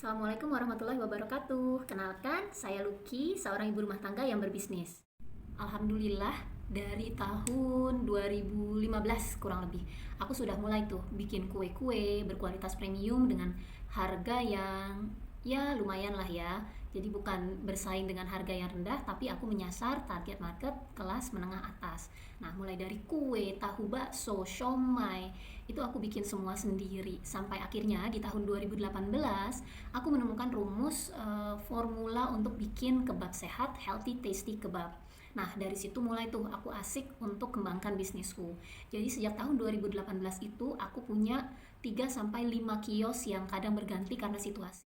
Assalamualaikum warahmatullahi wabarakatuh. Kenalkan, saya Lucky, seorang ibu rumah tangga yang berbisnis. Alhamdulillah, dari tahun 2015 kurang lebih, aku sudah mulai tuh bikin kue-kue berkualitas premium dengan harga yang ya lumayan lah ya. Jadi bukan bersaing dengan harga yang rendah, tapi aku menyasar target market kelas menengah atas. Nah, mulai dari kue, tahu bakso, siomay, itu aku bikin semua sendiri. Sampai akhirnya di tahun 2018, aku menemukan rumus formula untuk bikin kebab sehat, healthy, tasty kebab. Nah, dari situ mulai tuh aku asik untuk kembangkan bisnisku. Jadi sejak tahun 2018 itu aku punya 3 sampai 5 kios yang kadang berganti karena situasi.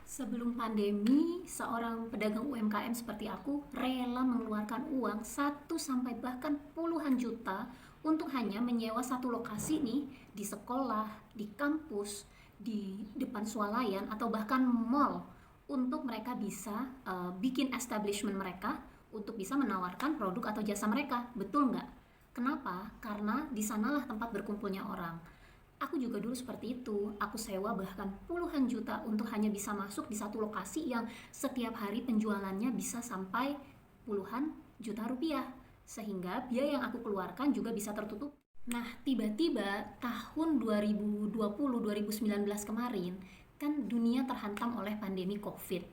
Sebelum pandemi, seorang pedagang UMKM seperti aku rela mengeluarkan uang 1 sampai bahkan puluhan juta untuk hanya menyewa satu lokasi nih di sekolah, di kampus, di depan swalayan atau bahkan mall untuk mereka bisa bikin establishment mereka untuk bisa menawarkan produk atau jasa mereka. Betul nggak? Kenapa? Karena di sanalah tempat berkumpulnya orang. Aku juga dulu seperti itu. Aku sewa bahkan puluhan juta untuk hanya bisa masuk di satu lokasi yang setiap hari penjualannya bisa sampai puluhan juta rupiah. Sehingga biaya yang aku keluarkan juga bisa tertutup. Nah, tiba-tiba tahun 2020-2019 kemarin, kan dunia terhantam oleh pandemi COVID.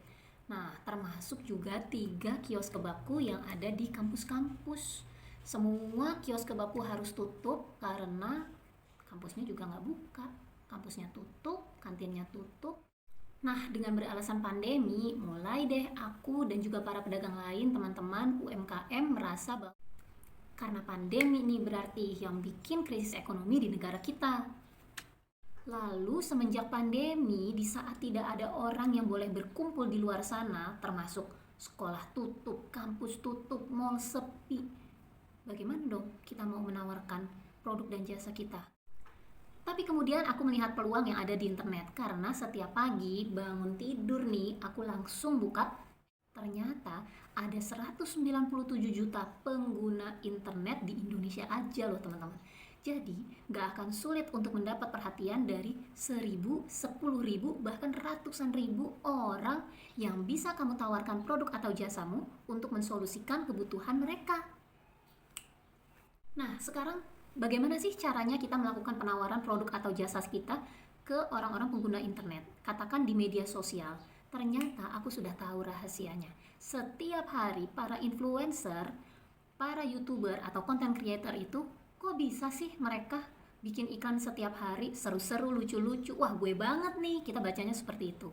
Nah, termasuk juga 3 kios kebabku yang ada di kampus-kampus. Semua kios kebabku harus tutup karena kampusnya juga nggak buka, kampusnya tutup, kantinnya tutup. Nah, dengan beralasan pandemi, mulai deh aku dan juga para pedagang lain, teman-teman UMKM merasa bahwa karena pandemi ini berarti yang bikin krisis ekonomi di negara kita. Lalu semenjak pandemi, di saat tidak ada orang yang boleh berkumpul di luar sana, termasuk sekolah tutup, kampus tutup, mall sepi, bagaimana dong kita mau menawarkan produk dan jasa kita? Tapi kemudian aku melihat peluang yang ada di internet karena setiap pagi bangun tidur nih aku langsung buka. Ternyata ada 197 juta pengguna internet di Indonesia aja loh teman-teman. Jadi gak akan sulit untuk mendapat perhatian dari 1.000, 10.000, bahkan ratusan ribu orang yang bisa kamu tawarkan produk atau jasamu untuk mensolusikan kebutuhan mereka. Nah, sekarang bagaimana sih caranya kita melakukan penawaran produk atau jasa kita ke orang-orang pengguna internet? Katakan di media sosial. Ternyata aku sudah tahu rahasianya. Setiap hari para influencer, para YouTuber atau content creator itu kok bisa sih mereka bikin iklan setiap hari seru-seru, lucu-lucu. Wah, gue banget nih. Kita bacanya seperti itu.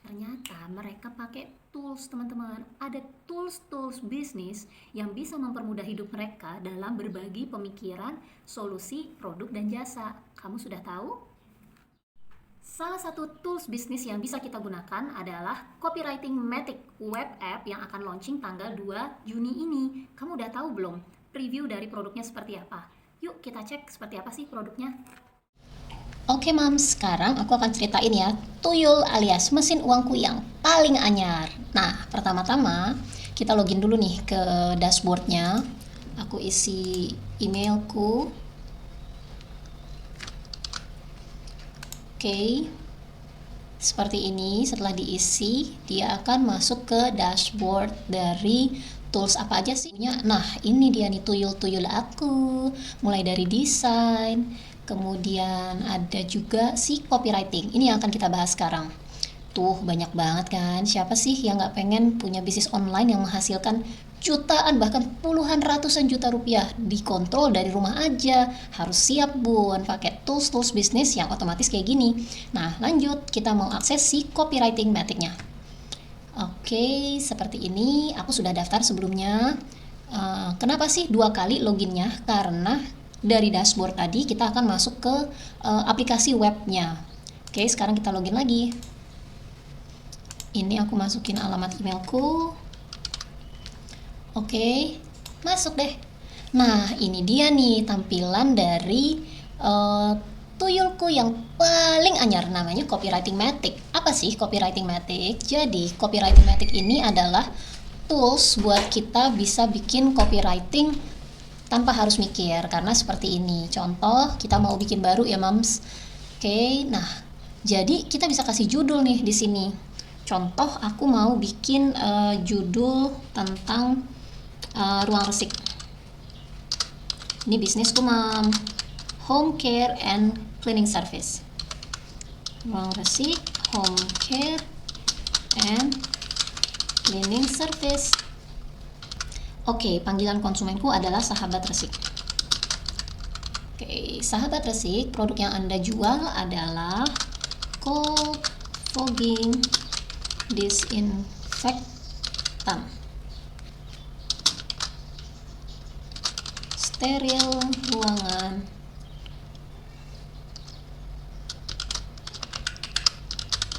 Ternyata mereka pakai tools teman-teman. Ada tools bisnis yang bisa mempermudah hidup mereka dalam berbagi pemikiran, solusi, produk dan jasa. Kamu sudah tahu? Salah satu tools bisnis yang bisa kita gunakan adalah Copywriting Matic, web app yang akan launching tanggal 2 Juni ini. Kamu udah tahu belum preview dari produknya seperti apa? Yuk kita cek seperti apa sih produknya. Oke Mams, sekarang aku akan ceritain ya tuyul alias mesin uangku yang paling anyar. Nah, pertama-tama kita login dulu nih ke dashboardnya. Aku isi emailku. Oke, seperti ini. Setelah diisi, dia akan masuk ke dashboard dari tools apa aja sih. Nah, ini dia nih tuyul-tuyul aku. Mulai dari desain, kemudian ada juga si copywriting. Ini yang akan kita bahas sekarang. Tuh, banyak banget kan. Siapa sih yang nggak pengen punya bisnis online yang menghasilkan jutaan bahkan puluhan ratusan juta rupiah dikontrol dari rumah aja. Harus siap bun pakai tools bisnis yang otomatis kayak gini. Nah, lanjut kita mau akses si copywriting matic-nya. Oke, seperti ini. Aku sudah daftar sebelumnya. Kenapa sih 2 kali loginnya? Karena dari dashboard tadi kita akan masuk ke aplikasi webnya. Oke, sekarang kita login lagi. Ini aku masukin alamat emailku. Oke, masuk deh. Nah, ini dia nih tampilan dari tuyulku yang paling anyar, namanya Copywriting Matic. Apa sih Copywriting Matic? Jadi, Copywriting Matic ini adalah tools buat kita bisa bikin copywriting tanpa harus mikir, karena seperti ini. Contoh, kita mau bikin baru ya, Mams. Oke, nah Jadi kita bisa kasih judul nih di sini. Contoh aku mau bikin judul tentang ruang resik. Ini bisnisku mam, home care and cleaning service. Ruang resik, home care and cleaning service. Oke, panggilan konsumenku adalah sahabat resik. Oke, sahabat resik, produk yang Anda jual adalah cold fogging disinfektan, steril ruangan,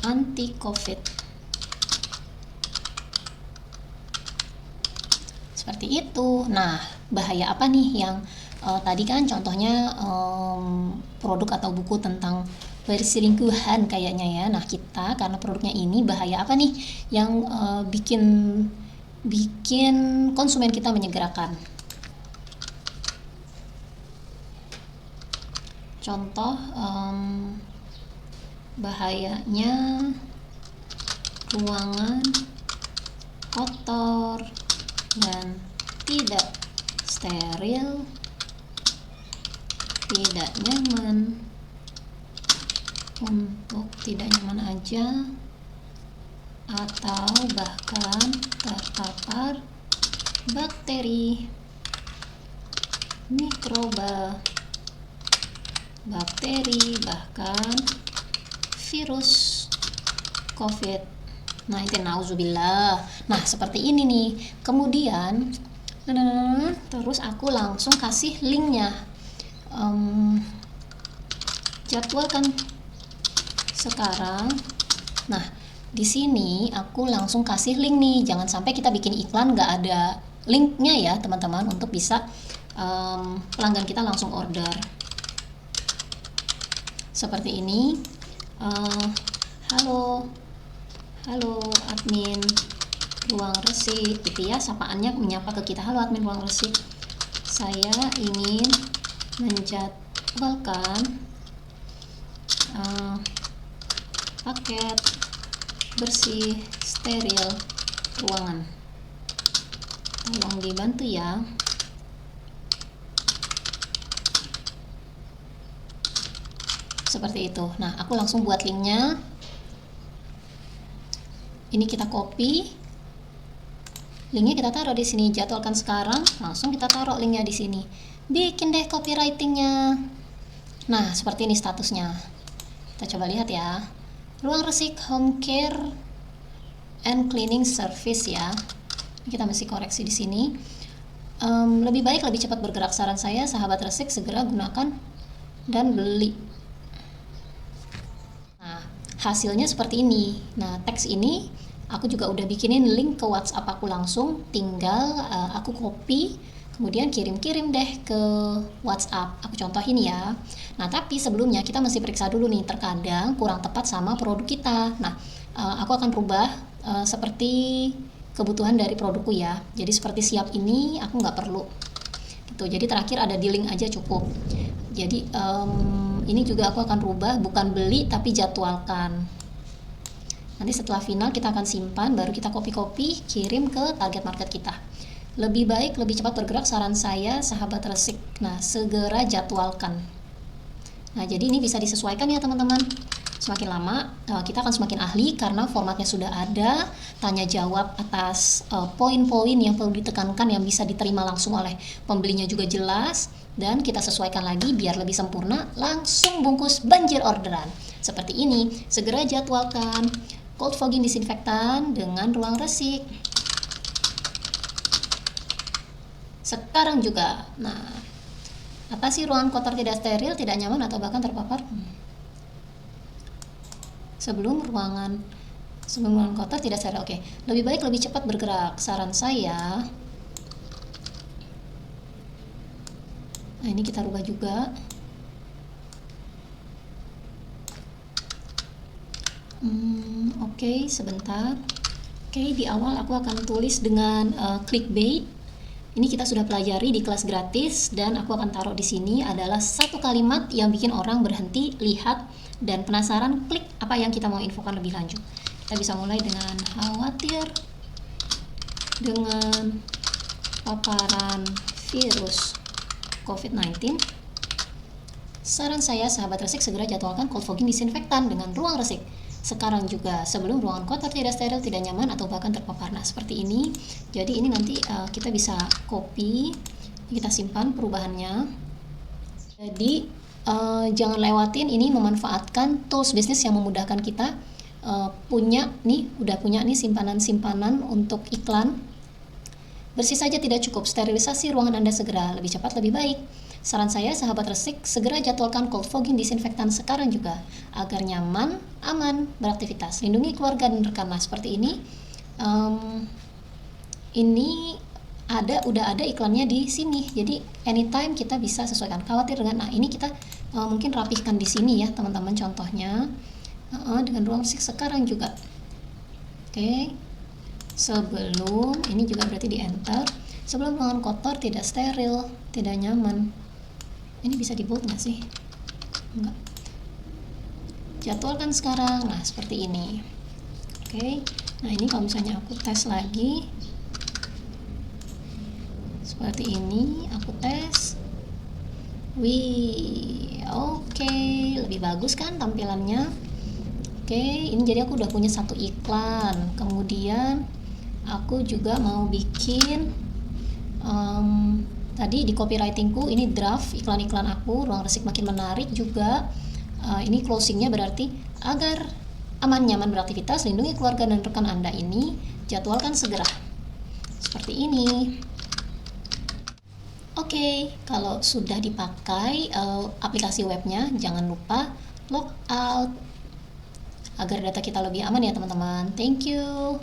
anti covid. Seperti itu. Nah, bahaya apa nih yang tadi kan contohnya produk atau buku tentang perselingkuhan kayaknya ya. Nah, kita karena produknya ini bahaya apa nih yang bikin konsumen kita menyegerakan. Contoh bahayanya ruangan kotor dan tidak steril, tidak nyaman, untuk tidak nyaman aja, atau bahkan terpapar bakteri, mikroba, bakteri, bahkan virus COVID-19, nauzubillah. Nah, seperti ini nih. Kemudian terus aku langsung kasih linknya. Jadwalkan sekarang. Nah, di sini aku langsung kasih link nih. Jangan sampai kita bikin iklan nggak ada linknya ya teman-teman, untuk bisa pelanggan kita langsung order. Seperti ini. Halo admin ruang resik gitu ya, sapaannya menyapa ke kita. Halo admin ruang resik, saya ingin menjadwalkan paket bersih steril ruangan, tolong dibantu ya. Seperti itu. Nah, aku langsung buat linknya. Ini kita copy, linknya kita taruh di sini. Jadwalkan sekarang, langsung kita taruh linknya di sini. Bikin deh copywritingnya. Nah, seperti ini statusnya. Kita coba lihat ya. Ruang resik home care and cleaning service ya. Kita mesti koreksi di sini. Lebih baik lebih cepat bergerak, saran saya sahabat resik segera gunakan dan beli. Hasilnya seperti ini. Nah, teks ini aku juga udah bikinin link ke WhatsApp aku langsung, tinggal aku copy, kemudian kirim deh ke WhatsApp. Aku contohin ya. Nah, tapi sebelumnya kita mesti periksa dulu nih, terkadang kurang tepat sama produk kita. Nah, aku akan rubah seperti kebutuhan dari produkku ya. Jadi seperti siap ini aku nggak perlu gitu. Jadi terakhir ada di link aja cukup. Jadi ini juga aku akan rubah, bukan beli tapi jadwalkan. Nanti setelah final kita akan simpan, baru kita copy kirim ke target market kita. Lebih baik lebih cepat bergerak, saran saya sahabat resik. Nah, segera jadwalkan. Nah, jadi ini bisa disesuaikan ya teman-teman. Semakin lama kita akan semakin ahli karena formatnya sudah ada, tanya jawab atas poin-poin yang perlu ditekankan yang bisa diterima langsung oleh pembelinya juga jelas. Dan kita sesuaikan lagi biar lebih sempurna, langsung bungkus banjir orderan. Seperti ini, segera jadwalkan cold fogging disinfektan dengan ruang resik. Sekarang juga, nah, atasi ruangan kotor tidak steril, tidak nyaman atau bahkan terpapar. Sebelum ruangan kotor tidak steril. Oke, lebih baik lebih cepat bergerak. Saran saya. Nah, ini kita rubah juga. Oke, sebentar. Oke, di awal aku akan tulis dengan clickbait Ini kita sudah pelajari di kelas gratis dan aku akan taruh di sini adalah satu kalimat yang bikin orang berhenti, lihat, dan penasaran klik apa yang kita mau infokan lebih lanjut. Kita bisa mulai dengan khawatir dengan paparan virus COVID-19. Saran saya, sahabat resik, segera jadwalkan cold fogging disinfektan dengan ruang resik sekarang juga, sebelum ruangan kotor, tidak steril, tidak nyaman, atau bahkan terpapar. Nah, seperti ini. Jadi ini nanti kita bisa copy, kita simpan perubahannya. Jadi jangan lewatin ini, memanfaatkan tools bisnis yang memudahkan kita. Udah punya nih simpanan-simpanan untuk iklan. Bersih saja tidak cukup, sterilisasi ruangan Anda segera, lebih cepat lebih baik. Saran saya, sahabat resik, segera jadwalkan cold fogging disinfektan sekarang juga, agar nyaman, aman beraktivitas. Lindungi keluarga dan rekan. Nah, seperti ini. Ini udah ada iklannya di sini. Jadi anytime kita bisa sesuaikan. Khawatir dengan, nah ini kita mungkin rapihkan di sini ya teman-teman, contohnya dengan ruang resik sekarang juga. Oke. Sebelum, ini juga berarti di enter. Sebelum ruangan kotor, tidak steril, tidak nyaman. Ini bisa di bold nggak sih? Enggak. Jadwalkan sekarang. Nah, seperti ini. Oke. Nah, ini kalau misalnya aku tes lagi. Seperti ini, aku tes. Wih, oke. Lebih bagus kan tampilannya? Oke, ini jadi aku udah punya satu iklan. Kemudian aku juga mau bikin tadi di copywritingku ini draft iklan-iklan aku, ruang resik makin menarik juga. Ini closingnya berarti agar aman nyaman beraktivitas, lindungi keluarga dan rekan Anda. Ini jadwalkan segera. Seperti ini. Oke, kalau sudah dipakai aplikasi webnya, jangan lupa log out agar data kita lebih aman ya teman-teman. Thank you.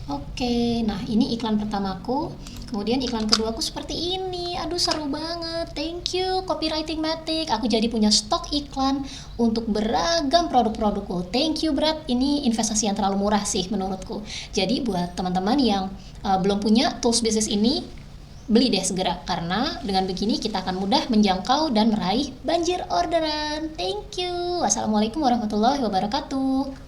Oke, nah ini iklan pertamaku. Kemudian iklan keduaku seperti ini. Aduh, seru banget. Thank you Copywriting Matic. Aku jadi punya stok iklan untuk beragam produk-produkku. Thank you Brad. Ini investasi yang terlalu murah sih menurutku. Jadi buat teman-teman yang belum punya tools bisnis ini, beli deh segera. Karena dengan begini kita akan mudah menjangkau dan meraih banjir orderan. Thank you. Wassalamualaikum warahmatullahi wabarakatuh.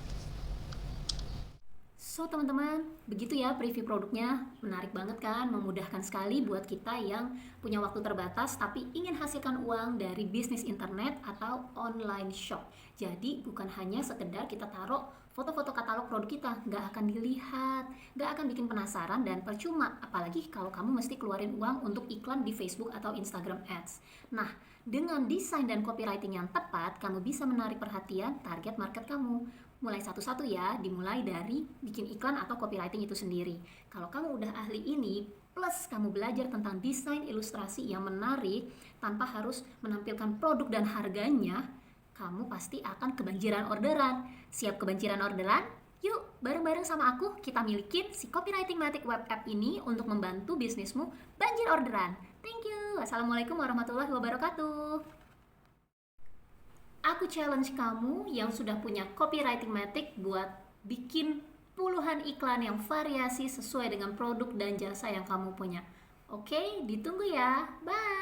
So teman-teman, begitu ya preview produknya. Menarik banget kan, memudahkan sekali buat kita yang punya waktu terbatas tapi ingin hasilkan uang dari bisnis internet atau online shop. Jadi bukan hanya sekedar kita taruh foto-foto katalog produk kita, nggak akan dilihat, nggak akan bikin penasaran dan percuma. Apalagi kalau kamu mesti keluarin uang untuk iklan di Facebook atau Instagram Ads. Nah, dengan desain dan copywriting yang tepat, kamu bisa menarik perhatian target market kamu. Mulai satu-satu ya, dimulai dari bikin iklan atau copywriting itu sendiri. Kalau kamu udah ahli ini, plus kamu belajar tentang desain ilustrasi yang menarik tanpa harus menampilkan produk dan harganya, kamu pasti akan kebanjiran orderan. Siap kebanjiran orderan? Yuk, bareng-bareng sama aku kita milikin si Copywriting Matic Web App ini untuk membantu bisnismu banjir orderan. Thank you. Assalamualaikum warahmatullahi wabarakatuh. Aku challenge kamu yang sudah punya Copywriting Matic buat bikin puluhan iklan yang variasi sesuai dengan produk dan jasa yang kamu punya. Oke, ditunggu ya. Bye.